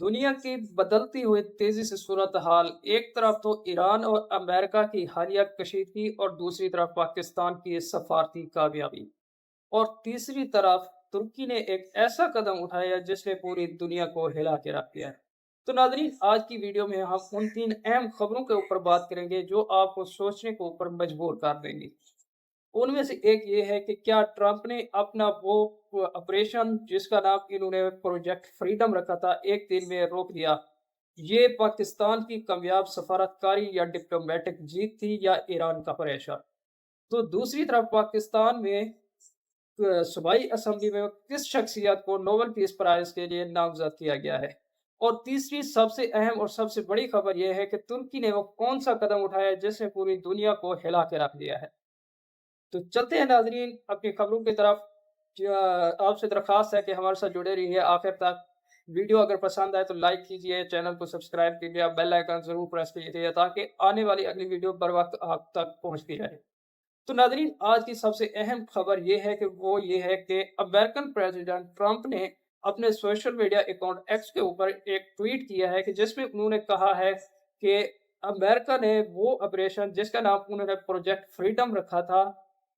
दुनिया की बदलती हुई तेजी से सूरत हाल, एक तरफ तो ईरान और अमेरिका की हालिया कशीदगी और दूसरी तरफ पाकिस्तान की सफारती कामयाबी, और तीसरी तरफ तुर्की ने एक ऐसा कदम उठाया जिसने पूरी दुनिया को हिला के रख दिया है। तो नाजरीन, आज की वीडियो में हम उन तीन अहम खबरों के ऊपर बात करेंगे जो आपको सोचने के ऊपर मजबूर कर देंगी। उनमें से एक ये है कि क्या ट्रंप ने अपना वो ऑपरेशन जिसका नाम इन्होंने प्रोजेक्ट फ्रीडम रखा था, एक दिन में रोक दिया। ये पाकिस्तान की कामयाब सफारतकारी या डिप्लोमेटिक जीत थी या ईरान का प्रेशर। तो दूसरी तरफ पाकिस्तान में सूबाई असेंबली में किस शख्सियत को नोबेल पीस प्राइज के लिए नामजद किया गया है। और तीसरी सबसे अहम और सबसे बड़ी खबर यह है कि तुर्की ने वो कौन सा कदम उठाया जिसने पूरी दुनिया को हिला के रख दिया है। तो चलते हैं नाज़रीन अपनी खबरों की तरफ। आपसे दरख्वास्त है कि हमारे साथ जुड़े रहिए आखिर तक। वीडियो अगर पसंद आए तो लाइक कीजिए, चैनल को सब्सक्राइब कीजिए, बेल आइकन ज़रूर प्रेस कीजिए ताकि आने वाली अगली वीडियो बर वक्त आप तक पहुंचती रहे। तो नाज़रीन, आज की सबसे अहम खबर ये है कि वो ये है कि अमेरिकन प्रेसिडेंट ट्रंप ने अपने सोशल मीडिया अकाउंट एक्स के ऊपर एक ट्वीट किया है कि जिसमें उन्होंने कहा है कि अमेरिका ने वो ऑपरेशन जिसका नाम उन्होंने प्रोजेक्ट फ्रीडम रखा था,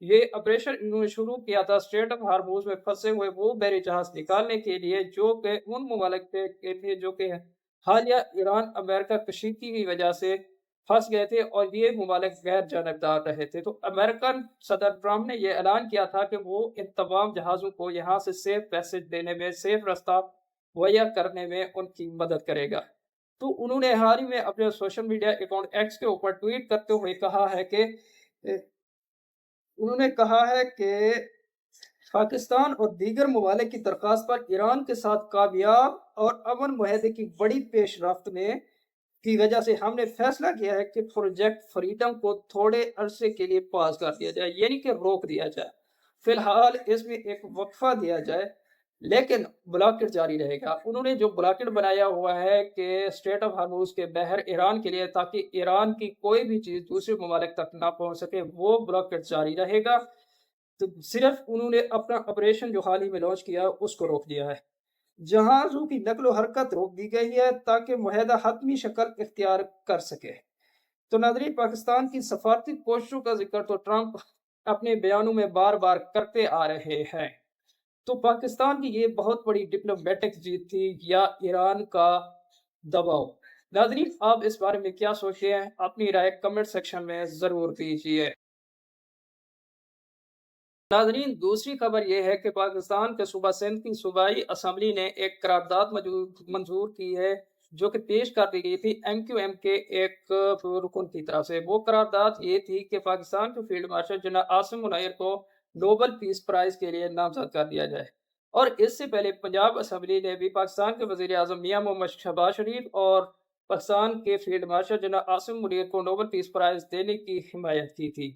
ये ऑपरेशन इन्होंने शुरू किया था स्ट्रेट ऑफ हार्मोज में फंसे हुए वो बहरी जहाज निकालने के लिए जो कि उन ममालिक के थे जो कि हालिया ईरान अमेरिका कशीदगी की वजह से फंस गए थे और ये ममालिक गैर जानबदार रहे थे। तो अमेरिकन सदर ट्रंप ने यह ऐलान किया था कि वो इन तमाम जहाज़ों को यहाँ से सेफ पैसेज देने में, सेफ रास्ता मुहैया करने में उनकी मदद करेगा। तो उन्होंने हाल ही में अपने सोशल मीडिया अकाउंट एक्स के ऊपर ट्वीट करते हुए कहा है कि उन्होंने कहा है कि पाकिस्तान और दीगर ममालिक की दरख्वास्त पर ईरान के साथ कामयाब और अमन मुआहदे की बड़ी पेशरफ्त में की वजह से हमने फैसला किया है कि प्रोजेक्ट फ्रीडम को थोड़े अरसे के लिए पास कर दिया जाए, यानी कि रोक दिया जाए। फिलहाल इसमें एक वक्फा दिया जाए, लेकिन ब्लॉकेट जारी रहेगा। उन्होंने जो ब्लॉकेट बनाया हुआ है कि स्ट्रेट ऑफ हार्मूज के बहर ईरान के लिए, ताकि ईरान की कोई भी चीज़ दूसरे ममालिक तक ना पहुंच सके, वो ब्लॉकेट जारी रहेगा। तो सिर्फ उन्होंने अपना ऑपरेशन जो हाल ही में लॉन्च किया उसको रोक दिया है। जहाज़ों की नकलो हरकत रोक दी गई है ताकि मुआहदा हतमी शक्ल इख्तियार कर सके। तो नाज़रीन, पाकिस्तान की सफारती कोशिशों का जिक्र तो ट्रंप अपने बयानों में बार बार करते आ रहे हैं। तो पाकिस्तान की ये बहुत बड़ी डिप्लोमेटिक जीत थी या ईरान का दबाव। नाज़रीन, आप इस बारे में क्या सोचते हैं? अपनी राय कमेंट सेक्शन में ज़रूर दीजिए। नाज़रीन, दूसरी खबर यह है कि पाकिस्तान के सूबा सिंध की सूबाई असम्बली ने एक करारदाद मंजूर की है जो कि पेश कर दी गई थी MQM के एक रुकन की तरफ से। वो करारदाद ये थी कि पाकिस्तान के फील्ड मार्शल जनाब आसिम मुनैर को नोबेल पीस प्राइज के लिए नामजद कर दिया जाए। और इससे पहले पंजाब असम्बली ने भी पाकिस्तान के वजीर आजम मियाँ मोहम्मद शहबाज शरीफ और पाकिस्तान के फील्ड मार्शल जनाब आसिम मुनैर को नोबेल पीस प्राइज देने की हिमायत की थी।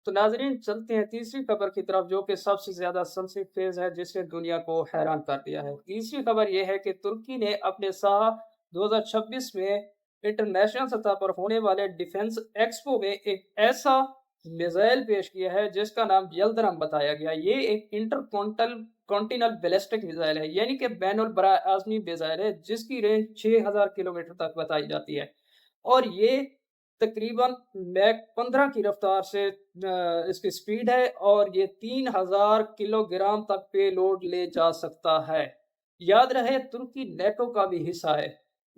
तो नाज़रीन, चलते हैं तीसरी खबर की तरफ जो कि सबसे ज़्यादा सनसनीखेज़ है जिसने दुनिया को हैरान कर दिया है। तीसरी खबर ये है कि तुर्की ने अपने साल 2026 में इंटरनेशनल सतह पर होने वाले डिफेंस एक्सपो में एक ऐसा मिसाइल पेश किया है जिसका नाम यल्दरम बताया गया। ये एक कॉन्टिनल बैलिस्टिक मिसाइल है, यानी कि बैनुल बरा आज़मी मिसाइल है जिसकी रेंज 6000 किलोमीटर तक बताई जाती है। और ये तकरीबन मैक 15 की रफ्तार से इसकी स्पीड है और ये 3000 किलोग्राम तक पेलोड ले जा सकता है। याद रहे, तुर्की नेटो का भी हिस्सा है।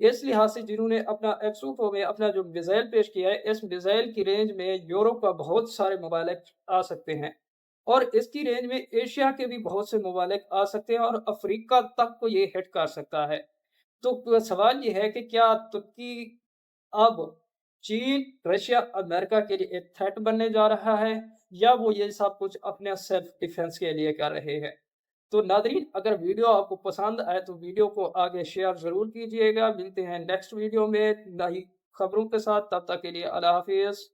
इस लिहाज से जिन्होंने अपना एक्सोफो में अपना जो मिसाइल पेश किया है, इस मिसाइल की रेंज में यूरोप का बहुत सारे ममालिक आ सकते हैं और इसकी रेंज में एशिया के भी बहुत से ममालिक आ सकते हैं और अफ्रीका तक को ये हिट कर सकता है। तो सवाल ये है कि क्या तुर्की अब चीन, रशिया, अमेरिका के लिए एक थ्रेट बनने जा रहा है या वो ये सब कुछ अपने सेल्फ डिफेंस के लिए कर रहे हैं। तो नादरीन, अगर वीडियो आपको पसंद आए तो वीडियो को आगे शेयर ज़रूर कीजिएगा। मिलते हैं नेक्स्ट वीडियो में नई खबरों के साथ, तब तक के लिए अल्लाह हाफिज़।